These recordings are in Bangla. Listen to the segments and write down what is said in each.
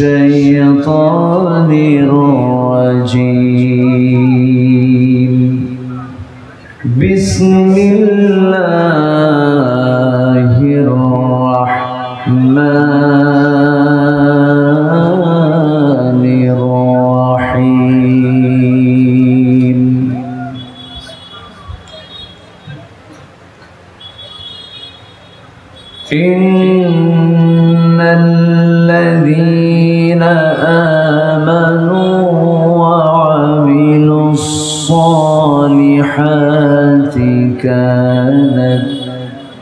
الشيطان الرجيم. بسم الله الرحمن الرحيم. إن الذين آمنوا وعملوا الصالحات كانت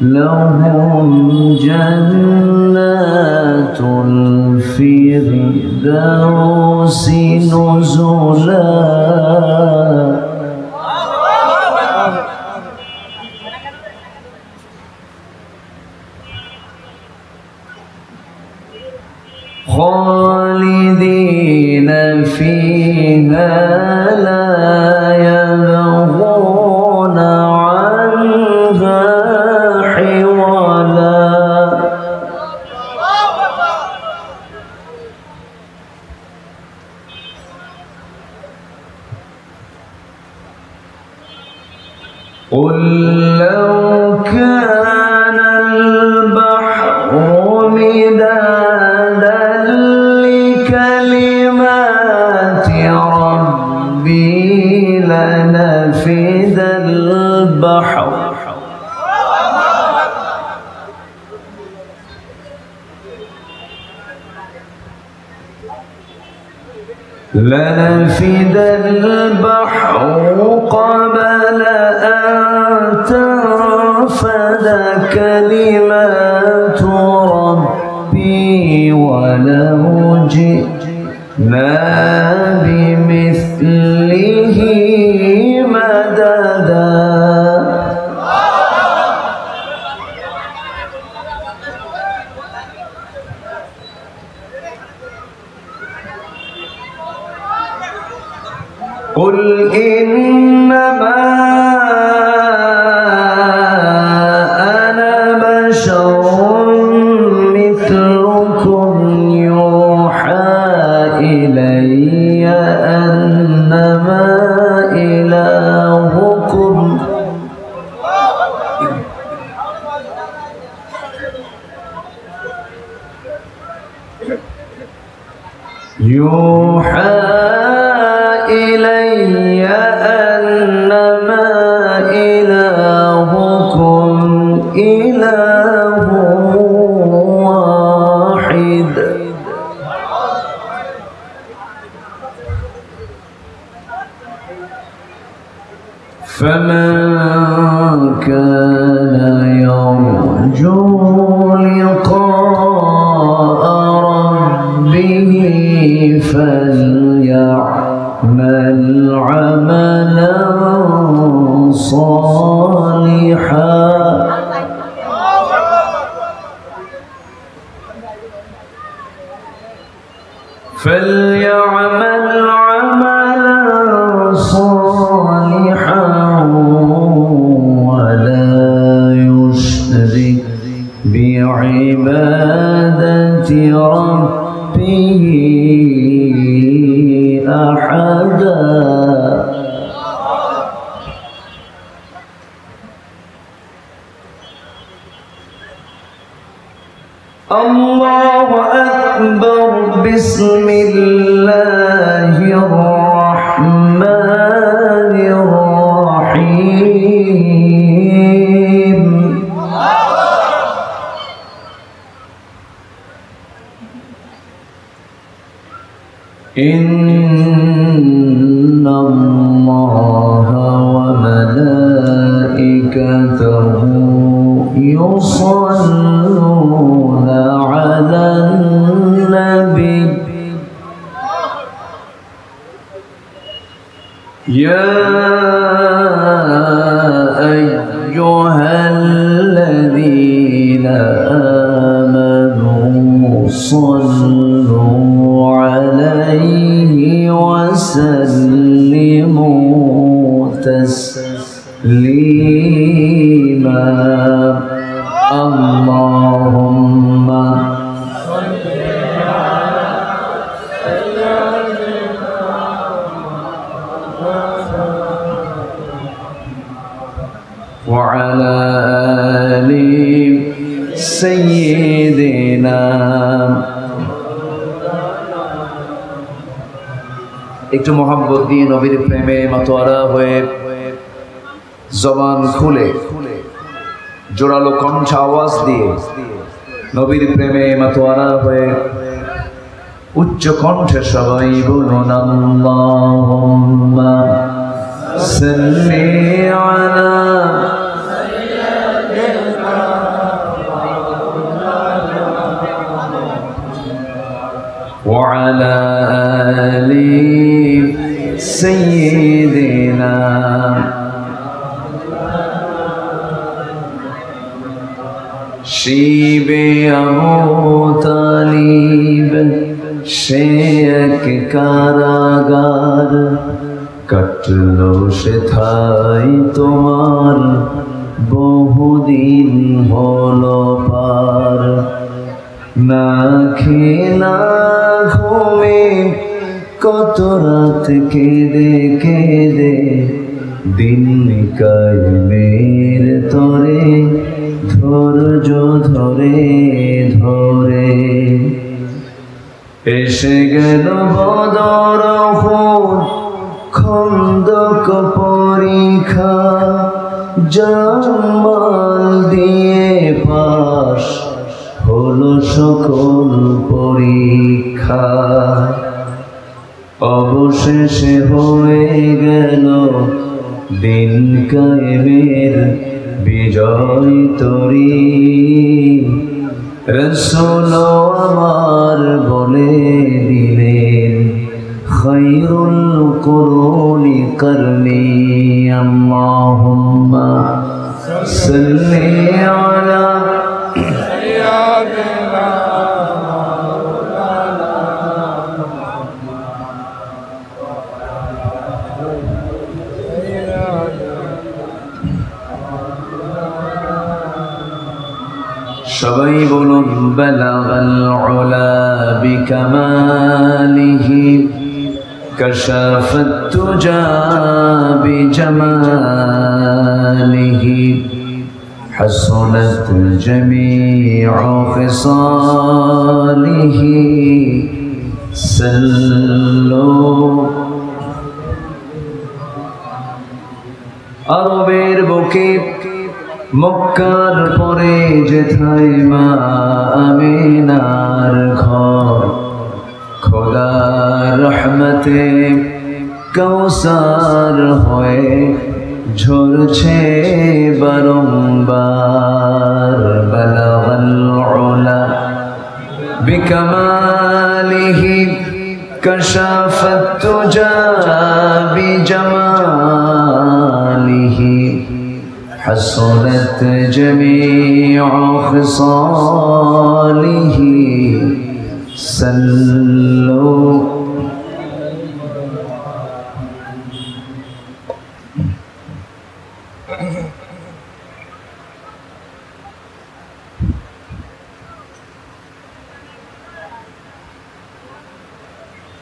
لهم جنات الفردوس نزلا. خالدين فيها لا يبغون عنها حولا. قل لو كان البحر مدادا لكلمات ربي لنفد البحر قبل أن تنفد كلمات ربي ولو جئنا بمثله مددا. قل إنما أنا بشر مثلكم يوحى إلي أنما إلهكم إلي أنما إلهكم إله واحد. فمن كان يرجو لقاء ربه فليعمل عملا صالحا. ولا يشرك بعبادة ربه أحدا. الله أكبر. بسم الله الرحمن الرحيم. إن الله وملائكته يصلون على النبي. يا أيها الذين آمنوا صلوا عليه وسلموا تسليما. اللهم آل سيدنا একটু মোহাম্মত দিয়ে নবীর প্রেমে মাতোয়ারা হয়ে জবান খুলে জোরালো কণ্ঠ আওয়াজ দিয়ে নবীর প্রেমে মাতোয়ারা হয়ে উচ্চ কণ্ঠে সবাই বলুন আল্লাহুম্মা সাল্লি আলা ওয়া আলা আলি সাইয়্যিদিনা শিবে আবু তালিব সে এক কারাগার কাটলো সেথায় তোমার বহুদিন হলো পার না খেয়ে না ঘুমে কত রাত কেঁদে কেঁদে দিন কায়েমের তরে ধৈর্য ধরে ধরে এসে গেল বদর খন্দক পরীক্ষা জামাল দিয়ে পাশ হলো সকল পরীক্ষা অবশেষে হয়ে গেল দিন কায়েমের বিজয় তরি রসুল আমার বলে দিলেন খায়রুল কুরুনি করনি আল্লাহুম্মা সাল্লি আলা সাইয়্যিদিনা সবাই বলুন বালাগাল উলা বিকামালিহি কাশাফাত তুজা বিজামালিহি হাসনাত জামিউ খিসালিহি সাল্লু আরবের বুকে মক্কার পরে যেথায় মা আমিনার ঘর খোদার রহমতে কৌসার হয়ে ঝরছে বারংবার বালাগাল উলা বিকামালিহি কাশাফাত তুজা বিজামালিহি حسنت جميع خصاله صلوا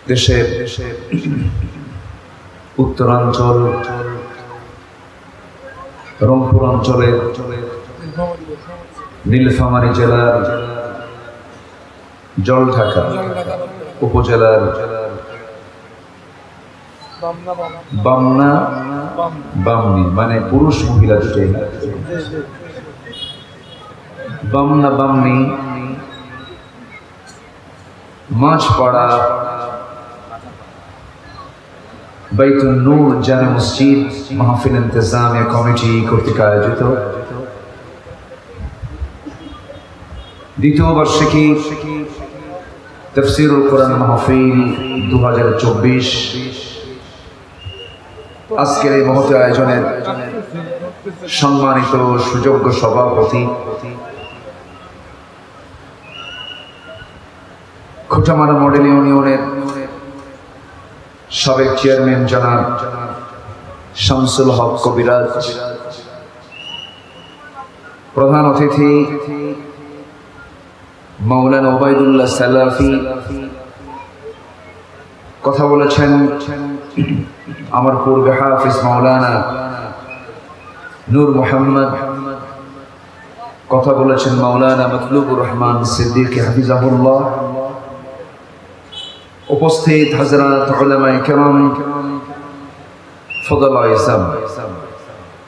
দেশের উত্তরাঞ্চল রংপুর অঞ্চলের নীলফামারী জেলার জলঢাকা উপজেলার বামনা বামনি মানে পুরুষ মহিলা দুটোই বামনা বামনি মাছপাড়া বাইতুন নূর জামে মসজিদ মাহফিল ইন্তজামিয়া কমিটি কর্তৃক আয়োজিত দ্বিতীয় বার্ষিকী তাফসীরুল কোরআন মাহফিল 2024 আজকের এই মহৎ আয়োজনের সম্মানিত সুযোগ্য সভাপতি খোটামারা মডেল ইউনিয়নের সাবেক চেয়ারম্যান জনাব শামসুল হক কবিরাজ, প্রধান অতিথি মাওলানা ওবায়দুল্লাহ সালাফি, কথা বলেছেন আমার পূর্বে হাফিজ মাওলানা নূর মোহাম্মদ কথা বলেছেন মাওলানা মতলুবুর রহমান সিদ্দিক হাফিজাহুল্লাহ। উপস্থিত হযরত উলামায়ে কেরাম, ফদলা ইসলাম,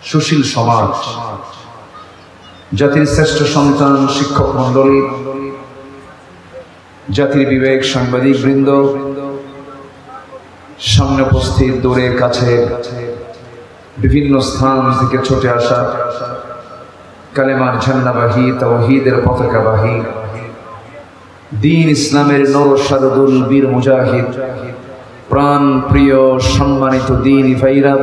সুশীল সমাজ, জাতির শ্রেষ্ঠ সন্তান শিক্ষক মণ্ডলী, জাতির বিবেক সাংবাদিক বৃন্দ, সামনে উপস্থিত দূরে কাছে বিভিন্ন স্থান থেকে ছুটে আসা কালেমার ঝান্ডাবাহী, তাওহীদের পতাকাবাহী, দ্বীন ইসলামের নরসারদুল বীর মুজাহিদ, প্রাণ প্রিয় সম্মানিত দ্বীনী ভাইরা,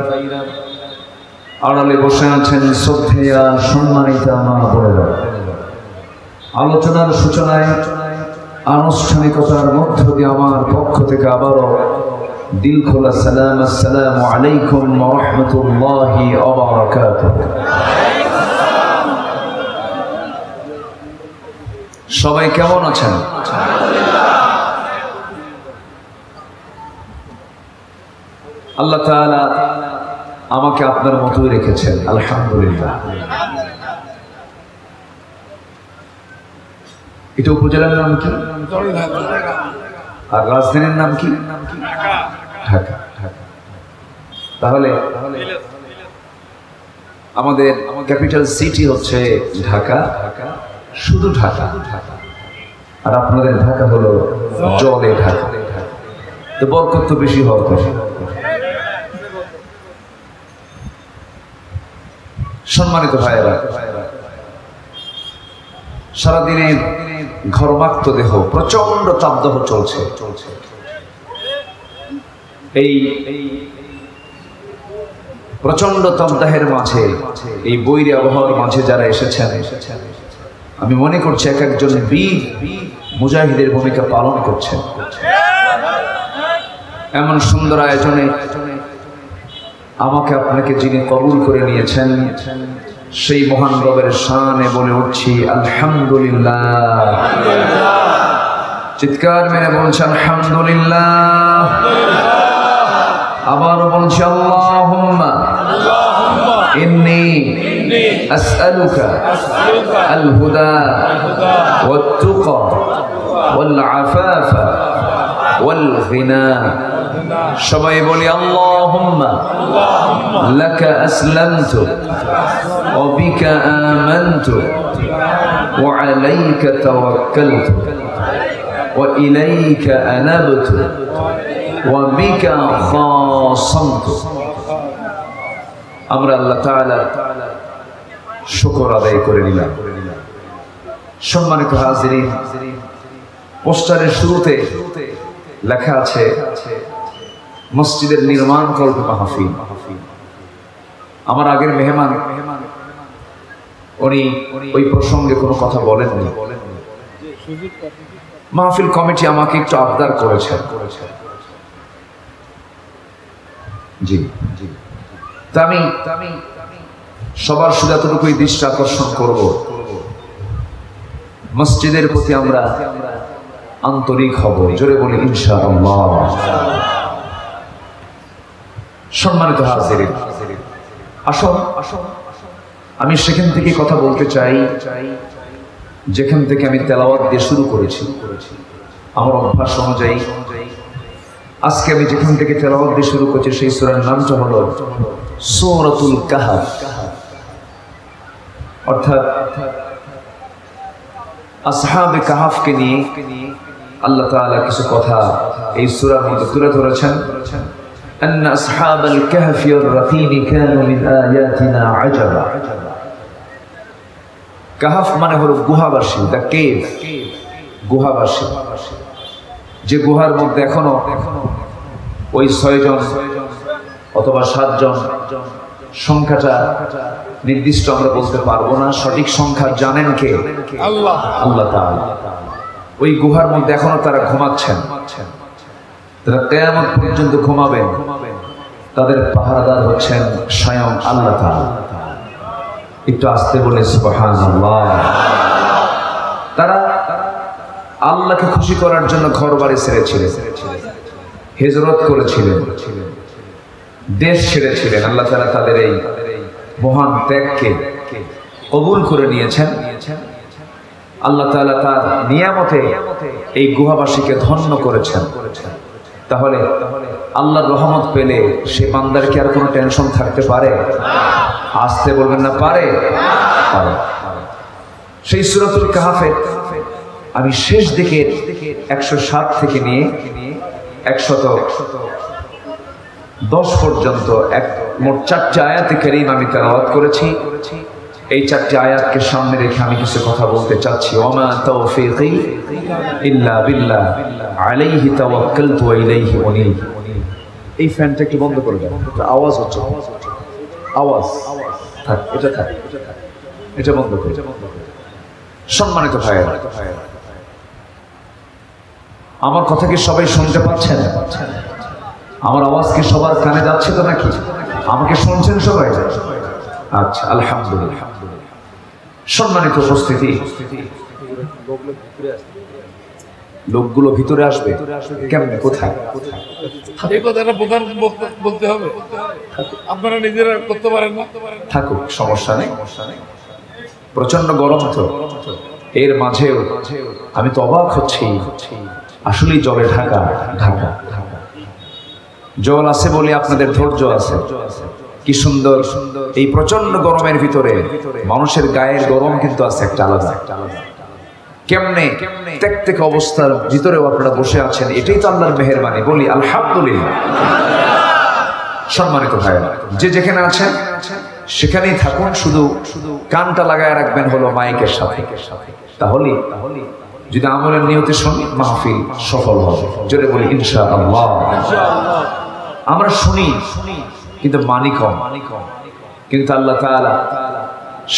আড়ালে বসে আছেন শ্রদ্ধেয়া সম্মানিতা মা বোনেরা। আলোচনার সূচনায় আনুষ্ঠানিকতার মধ্য দিয়ে আমার পক্ষ থেকে আবারও দিল খোলা সালাম, আসসালামু আলাইকুম ওয়া রাহমাতুল্লাহি ওয়া বারাকাতুহু। সবাই কেমন আছেন? আল্লাহ তাআলা আমাকে আপনার মতোই রেখেছেন, আলহামদুলিল্লাহ। এটা উপজেলার নাম কি? আর রাজধানীর নাম কি? ঢাকা। তাহলে আমাদের ক্যাপিটাল সিটি হচ্ছে ঢাকা, শুধু ঢাকা। আর আপনাদের ঢাকা হলো জলে ঢাকা, তো বরকত তো বেশি হওয়ার কথা। সম্মানিত ভাইয়েরা, সারাদিনের ঘর্মাক্ত দেহ, প্রচন্ড তাপদাহ চলছে। এই প্রচন্ড তাপদাহের মাঝে, এই বৈরী আবহাওয়ার মাঝে যারা এসেছেন, আমি মনে করছি এক একজন বীর মুজাহিদের ভূমিকা পালন করছেন। এমন সুন্দর আয়োজনে আমাকে আপনাকে যিনি কবুল করে নিয়েছেন, সেই মহান রবের শানে বলে উঠছি আলহামদুলিল্লাহ। চিৎকার মেরে বলছি আলহামদুলিল্লাহ। আবারও বলছি আল্লাহুম্মা ইন্নী আসআলুকা আল হুদা ওয়াত তুকা ওয়াল আফাফা ওয়াল গিনা। সবাই বলি আল্লাহুম্মা লাকা আসলামতু ওয়া বিকা আমানতু ওয়া আলাইকা তাওয়াক্কালতু ওয়া ইলাইকা আনাবতু ওয়া বিকা খাসামতু। আমরা আল্লাহ তাআলার শুকর আদায় করে নিলাম। সম্মানিত হাজিরিন, পোস্টারের শুরুতে লেখা আছে মসজিদের নির্মাণ কল্প মাহফিল। আমার আগের মেহমান উনি ওই প্রসঙ্গে কোনো কথা বলেননি। মাহফিল কমিটি আমাকে একটু আবদার করেছেন। জি, তা আমি সবার শুধু এতটুকুই দৃষ্টি আকর্ষণ করব, মসজিদের প্রতি আমরা আন্তরিক হব। জোরে বলি ইনশাআল্লাহ। সম্মানিত হাজিরিন, আসুন আমি সেখান থেকে কথা বলতে চাই যেখান থেকে আমি তেলাওয়াত দিয়ে শুরু করেছি। আমার অভ্যাস অনুযায়ী আজকে আমি যেখান থেকে তেলাওয়াত দিয়ে শুরু করছি সেই সূরার নামটা হলো সূরাতুল কাহফ। অর্থাৎ আসহাবে কাহফকে নিয়ে আল্লাহ তাআলা কিছু কথা এই সূরার মধ্যে তুলে ধরেছেন। أن أصحاب الكهف والرقيم كانوا من آياتنا عجبا। কাহফ মানে হলো গুহাবাসী, দ্য কেভ, গুহাবাসী। যে গুহার মধ্যে এখনো ওই 6 জন অথবা 7 জন, সংখ্যাটা নির্দিষ্ট আমরা বলতে পারবো না। সঠিক সংখ্যা জানেন কে? আল্লাহ, আল্লাহ তাআলা। ওই গুহার মধ্যে এখনো তারা ঘুমাচ্ছেন। তারা কিয়ামত পর্যন্ত ঘুমাবেন। তাদের পাহারাদার হচ্ছেন স্বয়ং আল্লাহ তাআলা। একটু আস্তে বলে সুবহানাল্লাহ। তারা আল্লাহকে খুশি করার জন্য ঘর বাড়ি ছেড়েছিলেন, হিজরত করেছিলেন, দেশ ছেড়েছিলেন। আল্লাহ তাআলা তাদের এই মহান ত্যাগকে কবুল করে নিয়েছেন, আল্লাহ তাআলা তার নিয়ামতে এই গুহাবাসীকে ধন্য করেছেন। তাহলে আল্লাহর রহমত পেলে সে বান্দার কি আর কোনো টেনশন থাকতে পারে? আসতে বলবেন না, পারে? পারে। সেই সূরাতুল কাহফে আমি শেষ দিকে 107 থেকে নিয়ে 110 পর্যন্ত মোট 4টি আয়াতে কারীম আমি তেলাওয়াত করেছি। এই 4টি আয়াতকে সামনে রেখে আমি কিছু কথা বলতে চাচ্ছি। ওয়ামা তাওফীকি ইল্লা বিল্লাহ আলাইহি তাওয়াক্কালতু ওয়া ইলাইহি উনীব। এই ফ্যানটা একটু বন্ধ করে দাও, আওয়াজ হচ্ছে, আওয়াজ থাক, এটা থাক, এটা বন্ধ করে। সম্মানিত ভাইয়েরা, আমার কথা কি সবাই শুনতে পাচ্ছেন? আমার আওয়াজ কি সবার কানে যাচ্ছে তো নাকি? আমাকে শুনছেন সবাই? আচ্ছা, আলহামদুলিল্লাহ। সম্মানিত উপস্থিতি, লোকগুলো ভিতরে আসবে কেমনে, কোথায়? এই কথাটা প্রধান বলতে হবে, আপনারা নিজেরা করতে পারেন না। থাকুক, সমস্যা নেই। প্রচন্ড গরম তো, এর মাঝেও আমি তো অবাক হচ্ছি, আসলেই জলে ঢাকা ঢাকা। জল আছে বলে আপনাদের ধৈর্য আছে। কি সুন্দর এই প্রচন্ড গরমের ভিতরে মানুষের গায়ের গরম কিন্তু আছে একটা আলাদা। কেমনে ত্যাগ অবস্থার ভিতরেও আপনারা বসে আছেন, এটাই তো আল্লাহর মেহেরবানি। বলি আলহামদুলিল্লাহ। সম্মানিত ভাইরা, যে যেখানে আছেন সেখানেই থাকুন, শুধু কানটা লাগায় রাখবেন হলো মাইকের সাথে। তাহলে যদি আমলের নিয়তে শুনি, মাহফিল সফল হবে। জোরে বলি ইনশাআল্লাহ। আমরা শুনি কিন্তু মানি কম, কিন্তু আল্লাহ তাআলা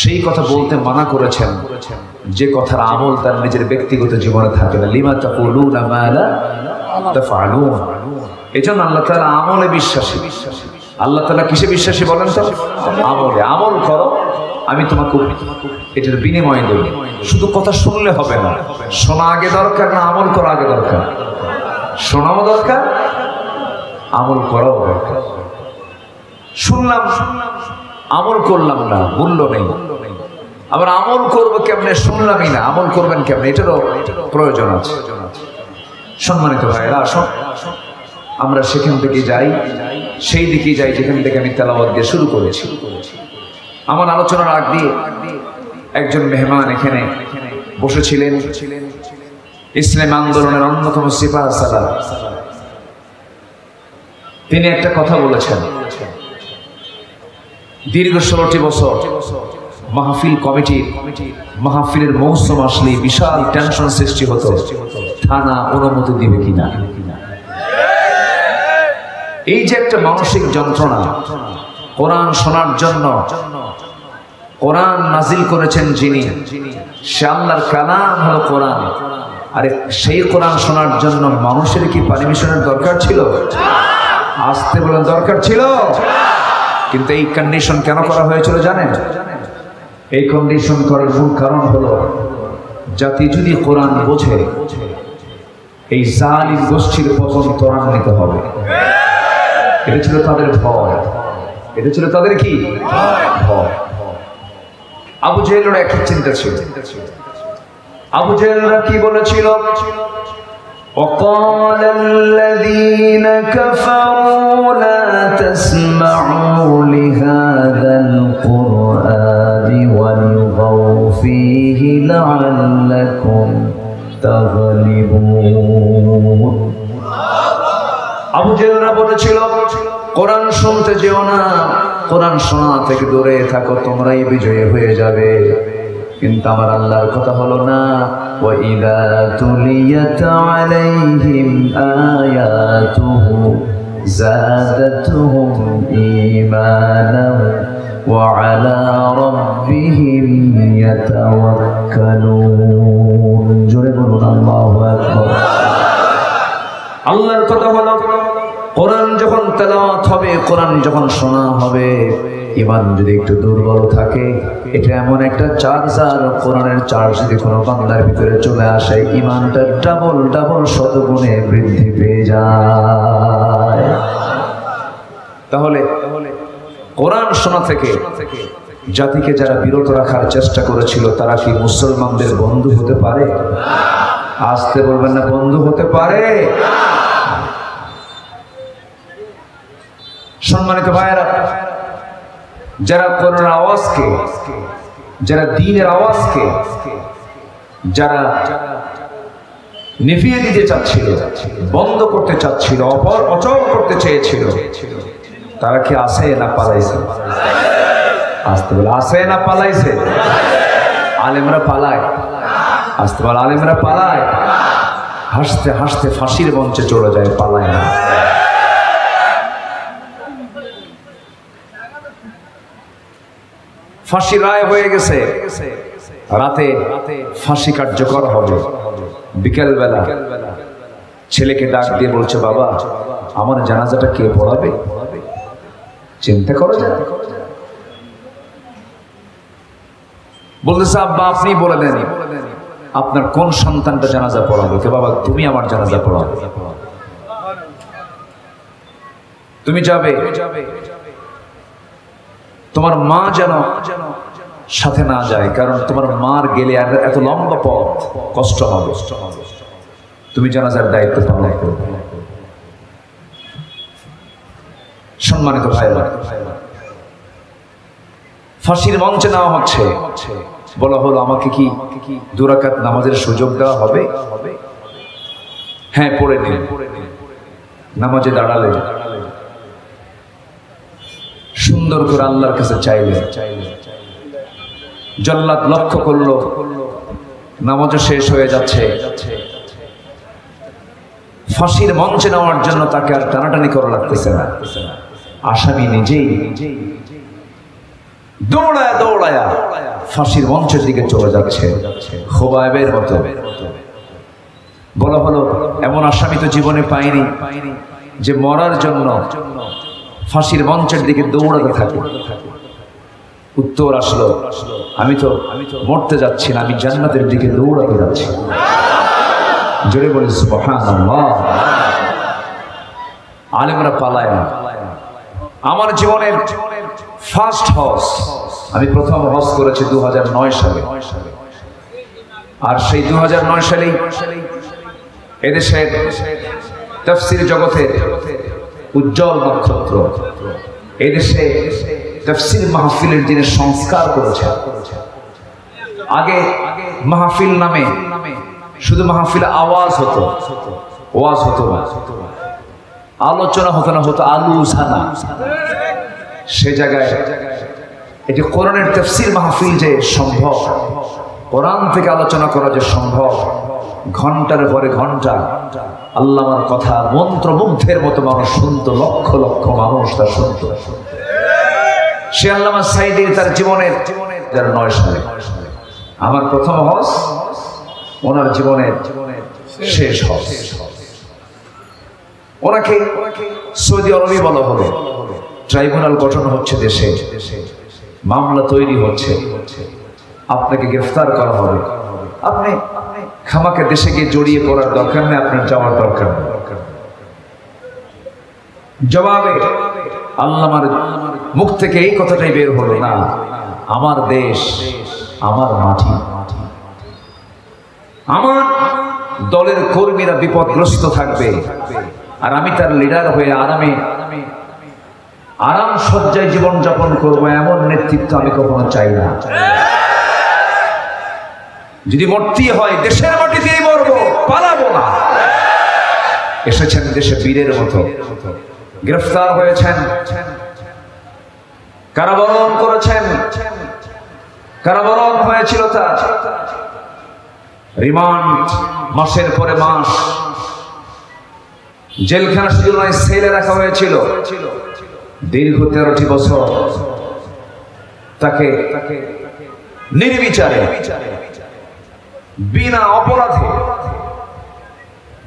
সেই কথা বলতে মানা করেছেন যে কথার আমল তার নিজের ব্যক্তিগত জীবনে থাকে না। লিমা তাকুলুনা মা লা তাফআলুন। এজন্য আল্লাহ তাআলা আমলে বিশ্বাসী। আল্লাহ তাআলা কিসে বিশ্বাসী বলেন তো? আমলে। আমল করো, আমি তোমাকে এটার বিনিময় দেব। শুধু কথা শুনলে হবে না, শোনা আগে দরকার না আমল করা আগে দরকার? শোনাও দরকার, আমল করাও দরকার। শুনলাম, আমল করলাম না, মূল্য নেই। আবার আমল করবো কেমনে, শুনলামই না, আমল করবেন কেমনে, এটারও প্রয়োজন আছে। সম্মানিত ভাইয়েরা, আসুন আমরা সেখান থেকে যাই, সেই দিকে যাই যেখান থেকে আমি তেলাওয়াত দিয়ে শুরু করেছি। আমার আলোচনার আগ দিয়ে একজন মেহমান এখানে বসেছিলেন, ইসলাম আন্দোলনের অন্যতম সিপাহ সালার। তিনি একটা কথা বলেছেন। দীর্ঘ 16টি বছর মাহফিল কমিটির মাহফিলের মৌসুম আসলে বিশাল টেনশন সৃষ্টি হতো, থানা অনুমতি দিবে কিনা। এই যে একটা মানসিক যন্ত্রণা, কোরআন শোনার জন্য কোরআন নাজিল করেছেন যিনি, সে আল্লাহর কালাম হলো কোরআন। আরে সেই কোরআন শোনার জন্য মানুষের কি পারমিশনের দরকার ছিল? আসতে বলেন, দরকার ছিল। কিন্তু এই কন্ডিশন কেন করা হয়েছিল জানেন? এই কন্ডিশন করার মূল কারণ হলো জাতি যদি কোরআন বোঝে, এই জালিম গোষ্ঠীর পতন ত্বরান্বিত হবে। এটা ছিল তাদের ভয়, এটা ছিল তাদের কি ভয়। আবু জেহেলের একই চিন্তা ছিল। আবু জেহেলরা কি বলেছিল? وقال الذين كفروا لا تسمعوا لهذا القرآن والغوا فيه لعلكم تغلبون। আবু জেহেলরা বলেছিল কোরআন শুনতে যেও না, কোরআন শোনা থেকে দূরে থাকো, তোমরাই বিজয়ী হয়ে যাবে। কিন্তু আমার আল্লাহর কথা হলো না, ওয়া ইযা তুলিয়াত আলাইহিম আয়াতুহু যাদাতুহুম ঈমানান ওয়া আলা রাব্বিহিম ইয়াতাওয়াক্কালুন। জোরে বলুন আল্লাহু আকবার। আল্লাহর কথা হলো কোরআন যখন তেলাওয়াত হবে, কোরআন যখন শোনা হবে, ঈমান যদি একটু দুর্বল থাকে, এটা এমন একটা চার্জার, কোরআনের চার্জ যদি কোনো বান্দার ভিতরে চলে আসে, ঈমানটা ডাবল ডাবল শতগুণে বৃদ্ধি পেয়ে যায়। তাহলে কোরআন শোনা থেকে জাতিকে যারা বিরত রাখার চেষ্টা করেছিল তারা কি মুসলমানদের বন্ধু হতে পারে? আসতে বলবেন না, বন্ধু হতে পারে? সম্মানিত ভাইয়েরা, যারা কোরআনের আওয়াজকে, যারা দ্বীনের আওয়াজকে যারা নিভিয়ে দিতে চাচ্ছিল, বন্ধ করতে চাচ্ছিল, অচল করতে চেয়েছিল, তারা কি আসে না পালাইছে? আসতে বলে আসে না পালাইছে? আলেমরা পালায়? আসতে বলে আলেমরা পালায়? হাসতে হাসতে ফাঁসির মঞ্চে চলে যায়, পালায় না। ফাঁসি রায় হয়ে গেছে, রাতে ফাঁসি কার্যকর হবে। বিকেল বেলা ছেলেকে ডাক দিয়ে বলছে, বাবা আমার জানাজাটা কে পড়াবে? চিন্তা করো যায়। বলতেছে, আব্বা আপনি বলে দেন আপনার কোন সন্তানটা জানাজা পড়াবে? কে বাবা তুমি আমার জানাজা পড়াবে, তুমি যাবে, তোমার মা যেন সাথে না যায়, কারণ তোমার মার গেলে এত লম্বা পথ কষ্ট হবে, তুমি জানাজার দায়িত্ব পালন করবে। সম্মানিত ভাইরা, ফাঁসির মঞ্চে নেওয়া হচ্ছে, বলা হলো আমাকে কি 2 রাকাত নামাজের সুযোগ দেওয়া হবে? হ্যাঁ পড়ে নিন। নামাজে দাঁড়ালেন, সুন্দর করে আল্লাহর কাছে চাইলেন। জল্লাদ লক্ষ্য করলো নামাজও শেষ হয়ে যাচ্ছে, ফাঁসির মঞ্চে নেওয়ার জন্য তাকে আর টানাটানি করা লাগতেছে না। আসামি নিজেই দৌড়ায় দৌড়ায়া ফাঁসির মঞ্চের দিকে চলে যাচ্ছে, খোবায়েবের মতো। বলা হলো এমন আসামি তো জীবনে পাইনি যে মরার জন্য ফাঁসির মঞ্চের দিকে দৌড়াতে থাকে। উত্তর আসলো, আমি তো মরতে যাচ্ছি না, আমি জান্নাতের দিকে দৌড়াতে যাচ্ছি। জোরে বলি সুবহানাল্লাহ। আলেমরা পালায় না। আমার জীবনের ফার্স্ট হজ, আমি প্রথম হজ করেছি 2009 সালে। আর সেই 2009 সালেই এদেশের তাফসীর জগতে উজ্জ্বল নক্ষত্র, এদেশে তাফসীর মাহফিলের যিনি সংস্কার করেছে। আগে মাহফিল নামে শুধু মাহফিলে আওয়াজ হতো, ওয়াজ হতো না, আলোচনা হতো না, হতো আলোচনা। সে জায়গায় এটি কোরআনের তাফসীর মাহফিল যে সম্ভব, কোরআন থেকে আলোচনা করা যে সম্ভব, ঘন্টার পরে ঘন্টা আল্লাহর কথা মন্ত্রমুগ্ধের মতো মানুষ শুনত, লক্ষ লক্ষ মানুষ তা শুনত। সে আল্লামা সাঈদী তার জীবনের 2009 সালে আমার প্রথম হজ, ওনার জীবনের শেষ হজ। ওনাকে সৌদি আরবে বলা হলো, ট্রাইব্যুনাল গঠন হচ্ছে দেশে, মামলা তৈরি হচ্ছে, আপনাকে গ্রেফতার করা হবে, আপনি খামাকে দেশে গিয়ে জড়িয়ে পড়ার দরকার নেই, আপনার যাওয়ার দরকার নেই। জবাবে আল্লামার মুখ থেকে এই কথাটাই বের হলো, না আমার দেশ, আমার মাটি, আমার দলের কর্মীরা বিপদগ্রস্ত থাকবে, আর আমি তার লিডার হয়ে আরাম সজ্জায় জীবন যাপন করবো, এমন নেতৃত্ব আমি কখনো চাই না। যদি মরতে হয় দেশের মাটিতেই মরবো, পালাবো না। এসেছেন দেশে বীরের মতো, গ্রেফতার হয়েছেন, কারাবরণ করেছেন, কারাবরণ হয়েছিল তার, রিমান্ড মাসের পরে মাস, জেলখানা শুধু নয় সেলে রাখা হয়েছিল দীর্ঘ 13টি বছর। তাকে নির্বিচারে, বিনা অপরাধে,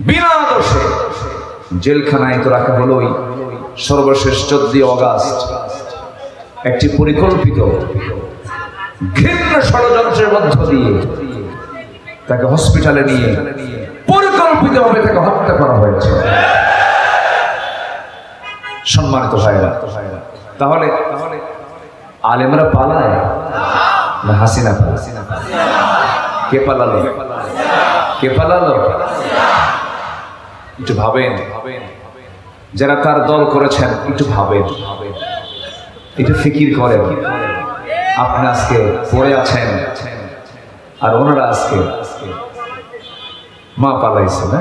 বিনা দোষে জেলখানায় তো রাখা হলোই। সর্বশেষ 14 অগাস্ট একটি পরিকল্পিত ঘৃণ্য ষড়যন্ত্রের মধ্য দিয়ে তাকে হসপিটালে নিয়ে পরিকল্পিতভাবে তাকে হত্যা করা হয়েছে। সম্মানিত ভাইরা, তাহলে আলেমরা পালায় না হাসিনা পালায়? কে পালালো? কে পালালো? একটু ভাবেন, যারা তার দল করেছেন একটু ভাবেন, একটু ফিকির করেন। আপনি আজকে পড়ে আছেন আর ওনারা আজকে মা পালাইছে না,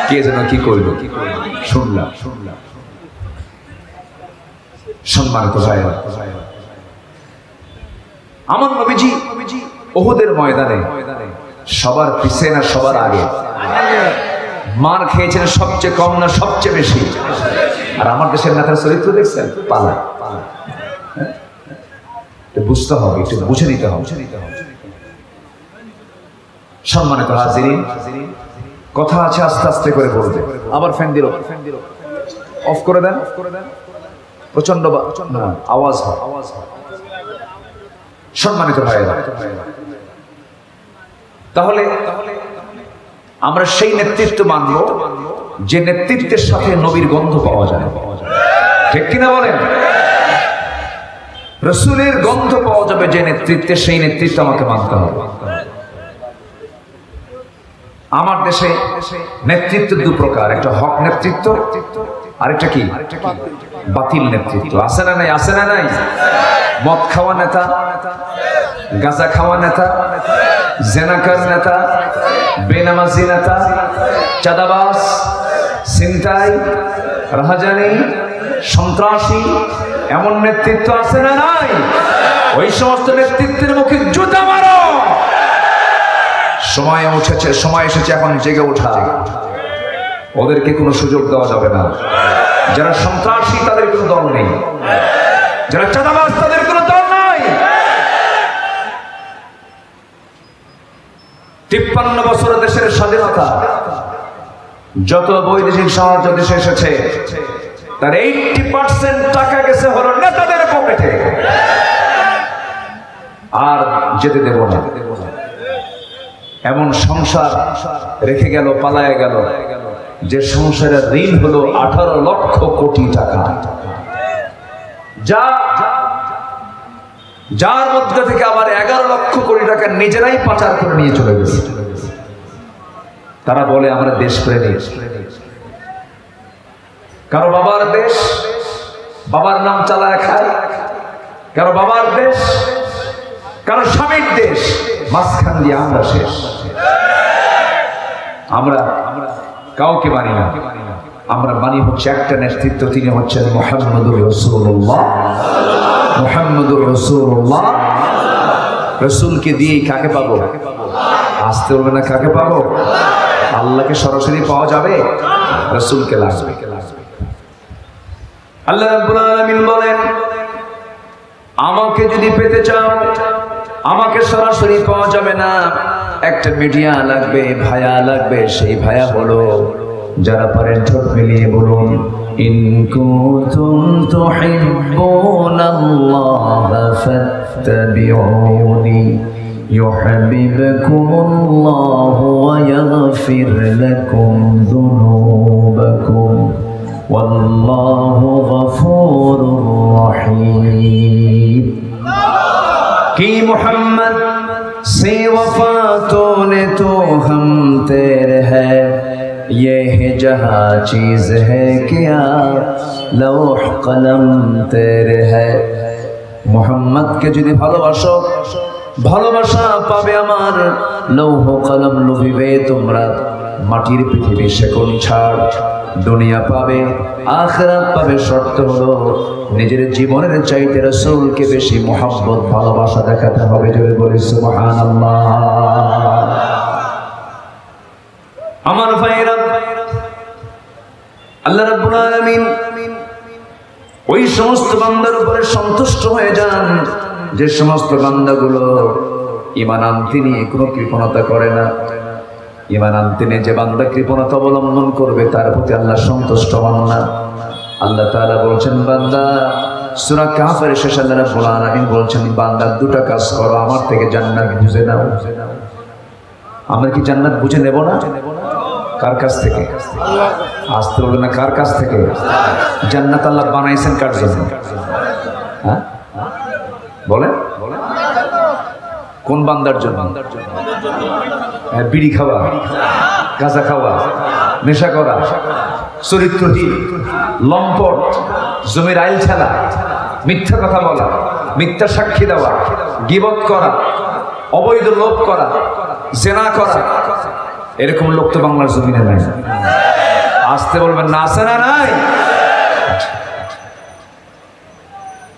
কে যেন কি করলো শুনলাম। সম্মানিত ভাইরা, আমার নবীজি উহুদের ময়দানে সবার পিছে না সবার আগে? মার খেয়েছেন সবচেয়ে কম না সবচেয়ে বেশি? আর আমার দেশের নেতার চরিত্র দেখছেন, পালা। বুঝতে হবে, একটু বুঝে নিতে হবে। সম্মানিত হাজিরিন, কথা আছে আস্তে আস্তে করে বলতে। আবার ফ্যান দিল, অফ করে দেন, প্রচন্ড আওয়াজ হয়। সম্মানিত ভাইরা, তাহলে আমরা সেই নেতৃত্ব মানব যে নেতৃত্বের সাথে নবীর গন্ধ পাওয়া যায়, ঠিক কিনা বলেন? রাসূলের গন্ধ পাওয়া যাবে যে নেতৃত্বে, সেই নেতৃত্ব আমাকে মানতে হবে। আমার দেশে নেতৃত্ব দু প্রকার, একটা হক নেতৃত্ব আর একটা কি বাতিল নেতৃত্ব। আছে না নাই? আছে না নাই? মদ খাওয়া নেতা, গাঁজা খাওয়া নেতা, জেনাকার নেতা, বেনামাজি নেতা, চাঁদাবাজ, ছিনতাই, রাহাজানি, সন্ত্রাসী, এমন নেতৃত্ব আছে না নাই? ওই সমস্ত নেতৃত্বের মুখে জুতা মারো। সময় উঠেছে, সময় এসেছে এখন জেগে ওঠা। ওদেরকে কোনো সুযোগ দেওয়া যাবে না। যারা সন্ত্রাসী তাদের কোনো দল নেই, যারা চাঁদাবাজ তাদের কোনো দল নাই। 53 বছর দেশের স্বাধীনতা, যত বৈদেশিক সাহায্য দেশে এসেছে তার 80% টাকা গেছে হলো নেতাদের পকেটে। আর যেতে দেব না। এমন সংসার রেখে গেল, পালায় গেল, যে সংসারের ঋণ হলো 18 লক্ষ কোটি টাকা, যার মধ্যে থেকে আবার 11 লক্ষ কোটি টাকা নিজেরাই পাচার করে নিয়ে চলে গেছে। তারা বলে আমরা দেশপ্রেমিক। কারো বাবার দেশ, বাবার নাম চালায় খায়, কারো বাবার দেশ, কারো স্বামীর দেশ, মাঝখান দিয়ে আমরা শেষ। আমরা কাউকে মানি না, আমরা মানি হচ্ছে একটা নেতৃত্ব, তিনি হচ্ছেন মুহাম্মদুর রাসূলুল্লাহ। মুহাম্মদুর রাসূলুল্লাহ। রাসূলকে দিয়ে কাকে পাবো? আসতে হবে না, কাকে পাবো? আল্লাহকে সরাসরি পাওয়া যাবে, রাসূলকে লাগবে। আল্লাহ রাব্বুল আলামিন বলেন, আমাকে যদি পেতে চাও আমাকে সরাসরি পাওয়া যাবে না, একটা মিডিয়া লাগবে, ভায়া লাগবে। সেই ভায়া হলো, যারা পারেন ঠোঁট মিলিয়ে বলুন, ইন কুনতুম তুহিব্বুনাল্লাহা ফাত্তাবিউনি ইউহিব্বুকুমুল্লাহু ওয়া ইয়াগফির লাকুম যুনুবাকুম ওয়াল্লাহু গফুরুর রহিম। कि मोहम्मद से वफा तूने तो हम तेरे है, ये है जहाँ चीज है क्या लौह कलम तेरे है। मोहम्मद के যদি ভালোবাসো, ভালোবাসা পাবে আমার, লৌহ কলম লুভিবে তোমরা। মাটির পৃথিবী সেকোন ছাড়, দুনিয়া পাবে, আখিরাত পাবে। শর্ত হলো নিজের জীবনের চাইতে রাসূলকে বেশি মুহাব্বত, ভালোবাসা দেখাতে হবে। জোরে বলি সুবহানাল্লাহ। আমার ভাইরা, আল্লাহ রাব্বুল আলামিন ওই সমস্ত বান্দার উপরে সন্তুষ্ট হয়ে যান যে সমস্ত বান্দাগুলো ঈমান আনতে নিয়ে কোনো কৃপণতা করে না। ঈমান আনতে নিয়ে যে বান্দা কৃপণতা অবলম্বন করবে তার প্রতি আল্লাহ সন্তুষ্ট হন না। আল্লাহ তাআলা বলছেন, বান্দা, সূরা কাহফের শেষে আল্লাহ রাব্বুল আলামিন বলছেন, বান্দা দুটো কাজ করো, আমার থেকে জান্নাত বুঝে নাও। আমরা কি জান্নাত বুঝে নেব না? কার কাছ থেকে? আসতে বলবে না, কার কাছ থেকে? জান্নাত আল্লাহ বানাইছেন কার জন্য? হ্যাঁ, বলেন কোন বান্দার জন্য? বিড়ি খাওয়া, গাঁজা খাওয়া, নেশা করা, চরিত্রহীন, লম্পট, জমির আইল ছাড়া, মিথ্যা কথা বলা, মিথ্যা সাক্ষী দেওয়া, গীবত করা, অবৈধ লোভ করা, জেনা করা, এরকম লোক তো বাংলার জমিনে নাই। আসতে বলবেন না, আছে না নাই?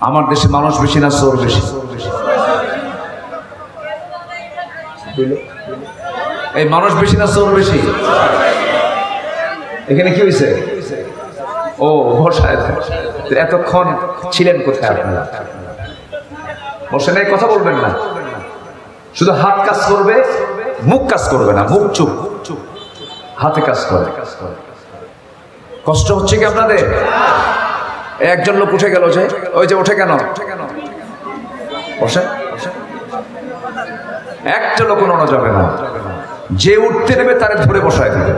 আমার দেশে মানুষ বেশি না চোর বেশি? এই মানুষ বেশি না চোর বেশি? এখানে কি হয়েছে? ও বসায় এতক্ষণ ছিলেন কোথায় আপনারা? বসে নাই, কথা বলবেন না, শুধু হাত কাজ করবে, মুখ কাজ করবে না, মুখ চুপ, হাতে কাজ করে। কষ্ট হচ্ছে কি আপনাদের? একজন লোক উঠে গেল, যে ওই যে ওঠে কেন? বসে, একটা লোক ওঠানো যাবে না, যে উঠতে নেবে তারে ধরে বসায় দিবে।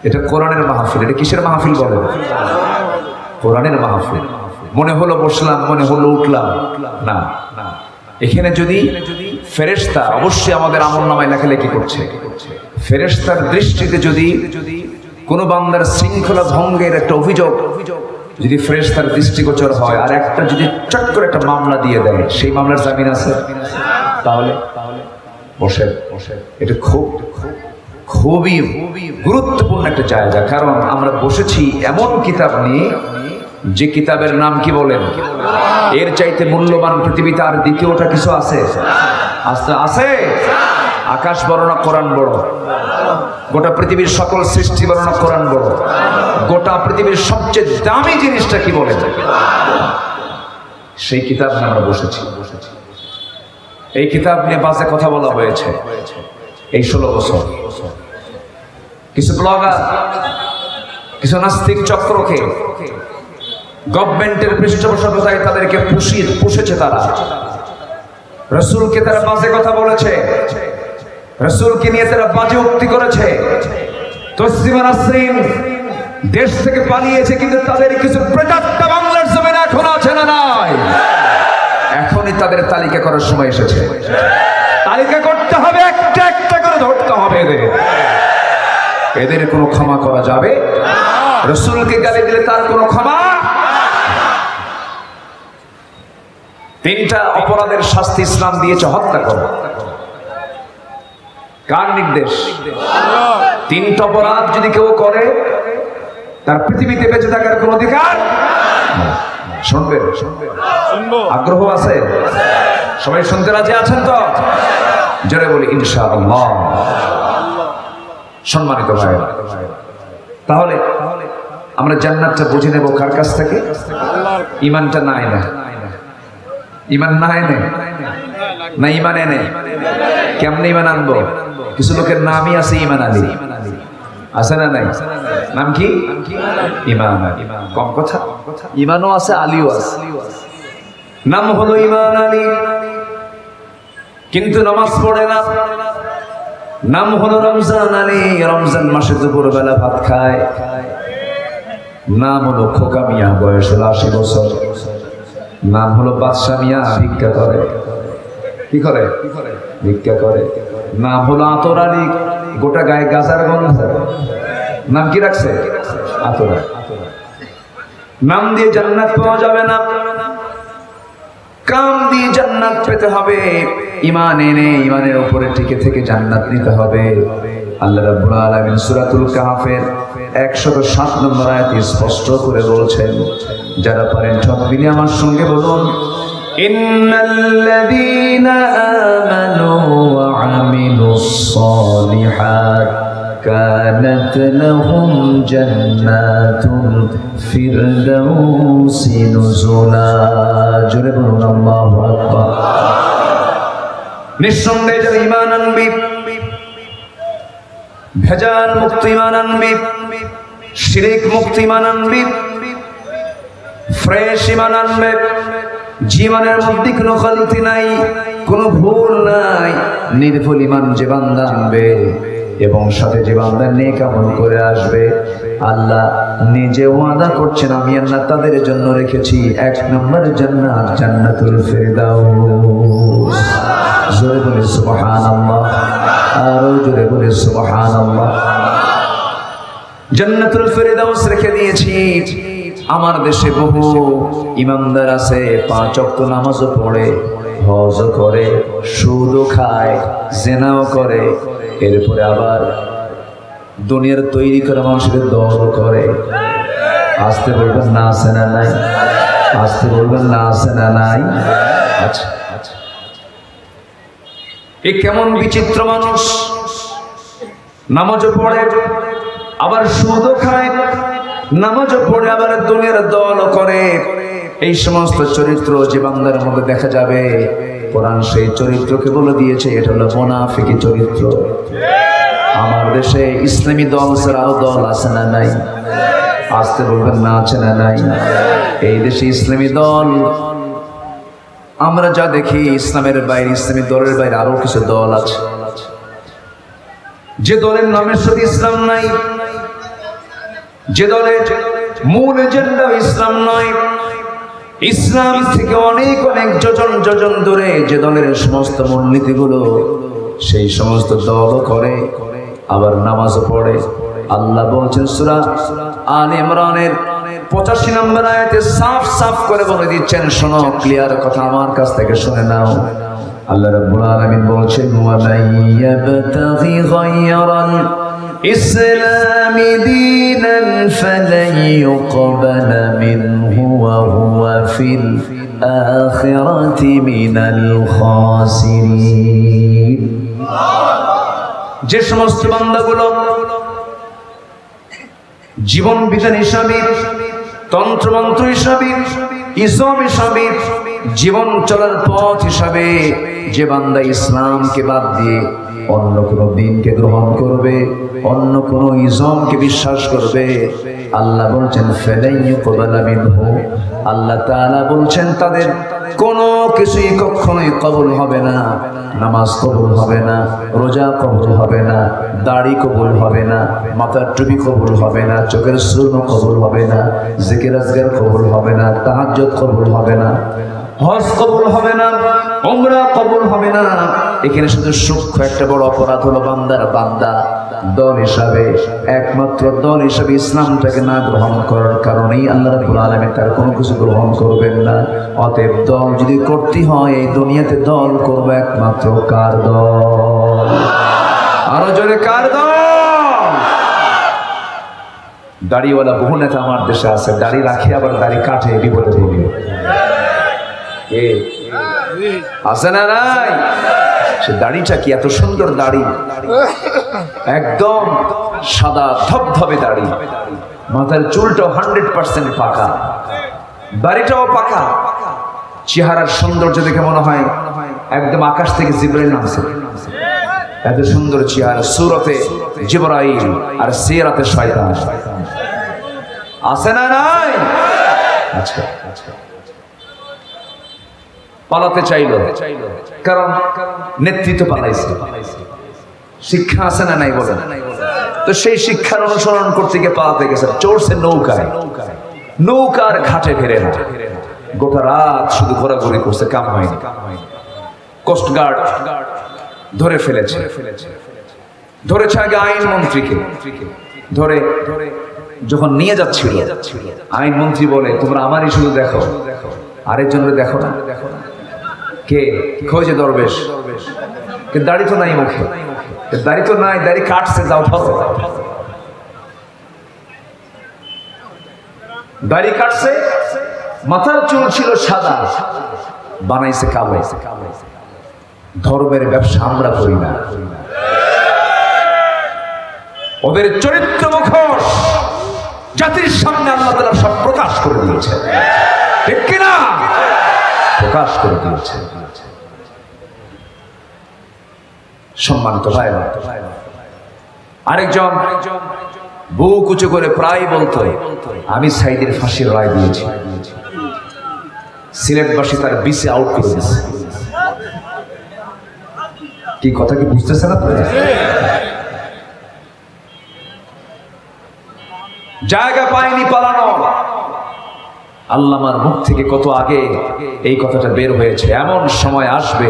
এটা কোরআনের মাহফিল। এটা কিসের মাহফিল বলে? কোরআনের মাহফিল। মনে হলো বসলাম, মনে হলো উঠলাম না। এখানে যদি ফেরেশতা, অবশ্যই আমাদের আমলনামায় লেখালেখি করছে, ফেরেশতার দৃষ্টিতে যদি কোনো বান্দার শৃঙ্খলা ভঙ্গের একটা অভিযোগ যদি ফেরেশতার দৃষ্টিগোচর হয়, আর একটা যদি চট করে একটা মামলা দিয়ে দেয়, সেই মামলার জামিন আছে? তাহলে বসে, এটা খুবই গুরুত্বপূর্ণ একটা জায়গা। কারণ আমরা বসেছি এমন কিতাব নিয়ে, যে কিতাবের নাম কি বলেন? এর চাইতে মূল্যবান পৃথিবীতে আর দ্বিতীয়টা কিছু আছে? আছে? আকাশ বড় না কোরআন বড়? গোটা পৃথিবীর সকল সৃষ্টি বড় না কোরআন বড়? গোটা পৃথিবীর সবচেয়ে দামি জিনিসটা কি বলেন? সেই কিতাব নিয়ে আমরা বসেছি। এই কিতাব নিয়ে বাজে কথা বলা হয়েছে এই 16 বছর। কিছু ব্লগার, কিছু নাস্তিক চক্রকে গভর্নমেন্টের পৃষ্ঠপোষকতায় তাদেরকে পুষেছে। তারা রাসূলকে তারা বাজে কথা বলেছে, রাসূলকে নিয়ে তারা বাজে উক্তি করেছে। তসলিমা নাসরিন দেশ থেকে পালিয়েছে, কিন্তু তাদের কিছু প্রেতাত্মা বাংলার জমিনে এখন আছে না নাই? এখনই তাদের তালিকা করার সময় এসেছে। তালিকা করতে হবে, একটা একটা করে ধরতে হবে এদের কোনো ক্ষমা করা যাবে? রাসূলকে গালি দিলে তার কোনো ক্ষমা? 3টা অপরাধের শাস্তি ইসলাম দিয়েছে, হত্যা করা। কার নির্দেশ? 3টা অপরাধ যদি কেউ করে, তার পৃথিবীতে বেঁচে থাকার কোন অধিকার? শুনবেন? আগ্রহ আছে? সবাই শুনতে রাজি আছেন তো? জোরে বলি ইনশাআল্লাহ। সম্মানিত ভাই, তাহলে আমরা জান্নাতটা বুঝে নেব কার কাছ থেকে? ইমানটা না এনে, ইমান না এনে, না ইমান এনে। কেমনে ইমান আনবো? কিছু লোকের নামই আছে ইমান আলী, আছে না নাই? নাম কি? ইমান আলী। কম কথা, ইমানও আছে, আলীও আছে। নাম হলো ইমান আলী, কিন্তু নামাজ পড়ে না। নাম হলো রমজান আলী, রমজান মাসে দুপুর বেলা ভাত খায়। নাম হলো খোকা মিয়া, বয়স হলো 80 বছর। নাম হলো বাদশা মিয়া, ভিক্ষা করে। কি করে? ভিক্ষা করে। নাম হলো আতর আলী, গোটা গায়ে গাজার গন্ধ। নাম কি রাখছে? আতর। নাম দিয়ে জান্নাত পাওয়া যাবে না, কাম দিয়ে জান্নাত পেতে হবে। ঈমান এনে ঈমানের উপরে টিকে থেকে জান্নাত নিতে হবে। আল্লাহ রাব্বুল আলামিন সূরাতুল কাহফের 107 নম্বর আয়াতে স্পষ্ট করে বলছেন, যারা পারেন সব মিলে আমার সঙ্গে বলুন, ইন্নাল্লাযীনা আমানু ওয়া আমিলুস সালিহাত কানাত লাহুম জান্নাতুল ফিরদাউসি নুজুলা। জোরে বলুন আল্লাহু আকবার। নিঃসন্দেহে যারা ঈমান আনবি, ভেজাল মুক্ত ঈমান আনবি, শিরক মুক্ত ঈমান আনবি, ফ্রেশ ঈমান আনবে, জীবনের মধ্যে কোনো খালতি নাই, কোনো ভুল নাই, নির্ভুল ঈমান যে বান্দা আনবে, এবং সাথে যে বান্দা নেক আমল করে আসবে আল্লাহ নিজে ওয়াদা করছেন আমি আল্লাহ তাদের জন্য রেখেছি 1 নম্বর জান্নাত জান্নাতুল ফেরদাউস। জোরে বলে সুবহানাল্লাহ, আরো জোরে বলে সুবহানাল্লাহ। জান্নাতুল ফেরদাউস রেখে দিয়েছি। আমার দেশে বহু ইমানদার আছে 5 ওয়াক্ত নামাজও পড়ে, হজ করে, সুদও খায়, জিনাও করে, এরপরে আবার দুনিয়ার তৈরি করা মানুষের দল করে। আসতে বলবেন না আছে না নাই? আসতে বলবেন না আছে না নাই? আচ্ছা আচ্ছা, এ কেমন বিচিত্র মানুষ! নামাজও পড়ে, আবার সুদও খায়, নামাজও পড়ে, আবার দুনিয়ার দলও করে। এই সমস্ত চরিত্র যে বান্দার মধ্যে দেখা যাবে, কোরআন সেই চরিত্রকে বলে দিয়েছে এটা হলো মুনাফিকি চরিত্র। আমার দেশে ইসলামী দল ছাড়াও দল আছে না নাই? আসতে বলবেন না আছে না নাই? এই দেশে ইসলামী দল আমরা যা দেখি, ইসলামের বাইরে, ইসলামী দলের বাইরে আরো কিছু দল আছে, যে দলের নামের সাথে ইসলাম নাই, যে দলের মূল এজেন্ডা ইসলাম নয়, ইসলাম থেকে অনেক অনেক যোজন যোজন দূরে যে দলের সমস্ত মূলনীতিগুলো, সেই সমস্ত দলও করে, আবার নামাজও পড়ে। আল্লাহ বলছেন সূরা আলে ইমরানের 85 নম্বর আয়াতে সাফ সাফ করে বলে দিচ্ছেন, শোনো, ক্লিয়ার কথা আমার কাছ থেকে শুনে নাও। আল্লাহ রাব্বুল আলামিন বলছেন ওয়া মাইয়াবতাগি গায়রাল ইসলামি দীনান ফালান ইউকবালা মিনহু ওয়া হুয়া ফিল আখিরাতি মিনাল খাসিরিন। যে সমস্ত বান্দাগুলো জীবন বিধান হিসাবে, তন্ত্রমন্ত্র হিসাবে, ইসলাম হিসাবে, জীবন চলার পথ হিসাবে যে বান্দা ইসলামকে বাদ দিয়ে অন্য কোনো দিনকে গ্রহণ করবে, অন্য কোনো ইসলামকে বিশ্বাস করবে, আল্লাহ বলছেন ফালান ইউকবালা মিনহু, আল্লাহ তাআলা বলছেন তাদের কোনো কিছুই কখনোই কবুল হবে না। নামাজ কবুল হবে না, রোজা কবুল হবে না, দাড়ি কবুল হবে না, মাথার টুপি কবুল হবে না, চোখের সুরমা কবুল হবে না, জিকির আজকার কবুল হবে না, তাহাজ্জুদ কবুল হবে না, হজ কবুল হবে না, উমরা কবুল হবে না। এখানে শুধু সূক্ষ্ম একটা বড় অপরাধ হলো বান্দা দল হিসাবে, একমাত্র দল হিসাবে ইসলামটাকে না গ্রহণ করার কারণেই আল্লাহ রাব্বুল আলামিন তার কোনো কিছু গ্রহণ করবেন না। অতএব দল যদি করতে হয়, এই দুনিয়াতে দল করবে একমাত্র কার দল? আরো জোরে কার দল? দাড়িওয়ালা বহু নেতা আমার দেশে আছে, দাড়ি রাখে আবার দাড়ি কাটে, বিপদে পড়বে। আছে না নাই? সে দাড়িটা কি এত সুন্দর দাড়ি, একদম সাদা ধবধবে দাড়ি, মাথার চুলটাও 100% পাকা, দাড়িটাও পাকা, চেহারার সৌন্দর্য দেখে মনে হয় একদম আকাশ থেকে জিবরাইল নামছে। এত সুন্দর চেহারা, সুরতে জিবরাইল আর সিরাতে শয়তান। আছে না নাই? আচ্ছা, পালাতে চাইলো, কারণ নেতৃত্ব পালাইছে। শিক্ষা আছে না নাই বলেন? তো সেই শিক্ষার অনুসরণ করতে গিয়ে পালাতে গেছে, চড়ছে নৌকায়, নৌকার ঘাটে ফেরে না, গোটা রাত শুধু ঘোরাঘুরি করছে, কাম হয়নি। কোস্টগার্ড ধরে ফেলেছে, ধরেছে আগে আইনমন্ত্রীকে, ধরে যখন নিয়ে যাচ্ছিল আইনমন্ত্রী বলে তোমরা আমারই শুধু দেখো, আরেকজনের দেখো না। কে? খোঁজে দরবেশ, দাড়ি তো নাই মুখে, দাড়ি তো নাই, দাড়ি কাটছে, যাও ধরো। দাড়ি কাটছে, মাথার চুল ছিল সাদা, বানাইছে কালো। ধর্মের ব্যবসা আমরা করি না, ওদের চরিত্র মুখোশ জাতির সামনে আল্লাহ তাআলা সব প্রকাশ করে দিয়েছে, ঠিক কিনা? প্রকাশ করে দিয়েছে। সম্মানিত ভাইরা, আরেকজন বুক উঁচু করে প্রায় বলতো আমি সাইদের ফাঁসির রায় দিয়েছি, সিলেটবাসী তার বিসে আউট করে দিয়েছে। কি কথা কি বুঝতেছে না? জায়গা পায়নি পালানো। আল্লামার মুখ থেকে কত আগে এই কথাটা বের হয়েছে, এমন সময় আসবে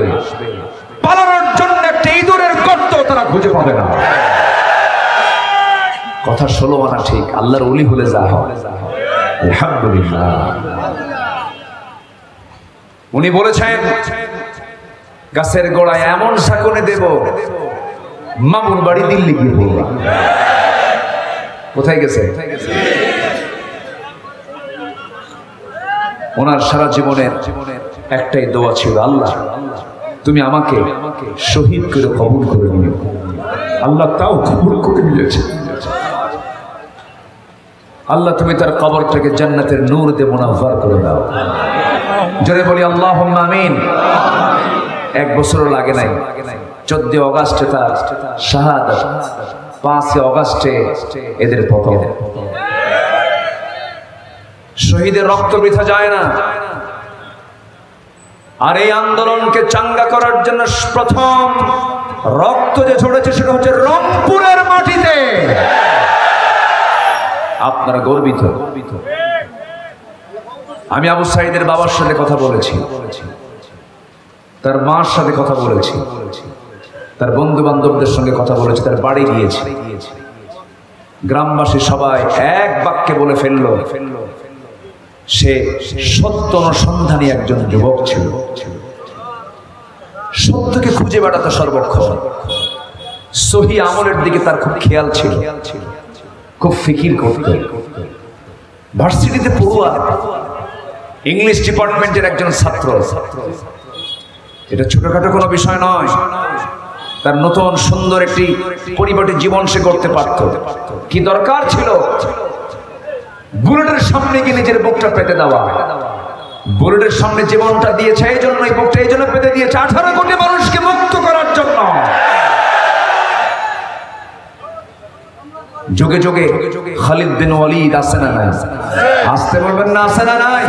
পালানোর জন্য একটা ইঁদুরের গর্ত তারা খুঁজে পাবে না। কথা 16 আনা ঠিক, আল্লাহর ওলি হলে যা হয়। আলহামদুলিল্লাহ। উনি বলেছেন গাছের গোড়ায় এমন শাকনে দেব, মামুর বাড়ি দিল্লি গিয়ে বলবো। কোথায় গেছে? ওনার সারা জীবনের একটাই দোয়া ছিল, আল্লাহ তুমি আমাকে শহীদ করে কবুল করে নিও। আল্লাহ তাও কবুল করে নিয়েছে। আল্লাহ তুমি তার কবরটাকে জান্নাতের নূর দিয়ে মুনাফফার করে দাও। জোরে বলি আল্লাহুম্মা আমিন। 1 বছরও লাগে নাই, 14 অগাস্টে তার শাহাদাত, 5 অগাস্টে এদের পতন। শহীদের রক্ত বৃথা যায় না। আর এই আন্দোলনকে চাঙ্গা করার জন্য প্রথম রক্ত যে ঝরেছে সেটা হচ্ছে রংপুরের মাটিতে। আপনারা গর্বিত। আমি আবু সাঈদের বাবার সাথে কথা বলেছি, তার মার সাথে কথা বলেছি, তার বন্ধু বান্ধবদের সঙ্গে কথা বলেছি, তার বাড়ি গিয়েছি। গ্রামবাসী সবাই এক বাক্যে বলে ফেললো সে সত্য অনুসন্ধানী একজন যুবক ছিল। সত্যকে খুঁজে বেড়াতে সর্বক্ষণ, সহি আমলের দিকে তার খুব খেয়াল ছিল, খুব ফিকির করত। ভার্সিটিতে পড়ুয়া, ইংলিশ ডিপার্টমেন্টের একজন ছাত্র। এটা ছোটখাটো কোনো বিষয় নয়। তার নতুন সুন্দর একটি পরিপাটি জীবন সে করতে পারত। কি দরকার ছিল? বুলেটের সামনে গিয়ে নিজের বুকটা পেতে দেওয়া। বুলেটের সামনে জীবনটা দিয়েছে, এই জন্য এই বুকটা এই জন্য পেতে দিয়েছে 18 কোটি মানুষকে মুক্ত করার জন্য। যুগে যুগে খালিদ বিন ওয়ালিদ আছে না নাই? আসতে বলবেন না, আছে না নাই?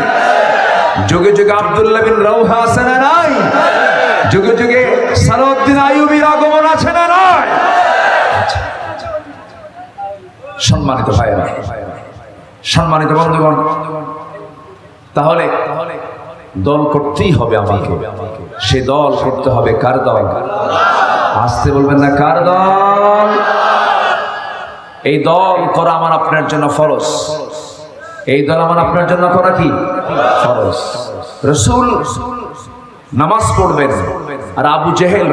যুগে যুগে আব্দুল্লাহ বিন রাওহা আছে না নাই? যুগে যুগে সালাউদ্দিন আইয়ুবীর আগমন আছে না নাই? সম্মানিত ভাইরা, সম্মানিত বন্ধুগণ, তাহলে দল করতেই হবে আমাকে। সে দল করতে হবে কার দল? আসতে বলবেন না, কার দল? এই দল করা আমার আপনার জন্য ফরজ। এই দল আমার আপনার জন্য করা কি ফরজ। রাসূল নামাজ পড়বেন আর আবু জেহেল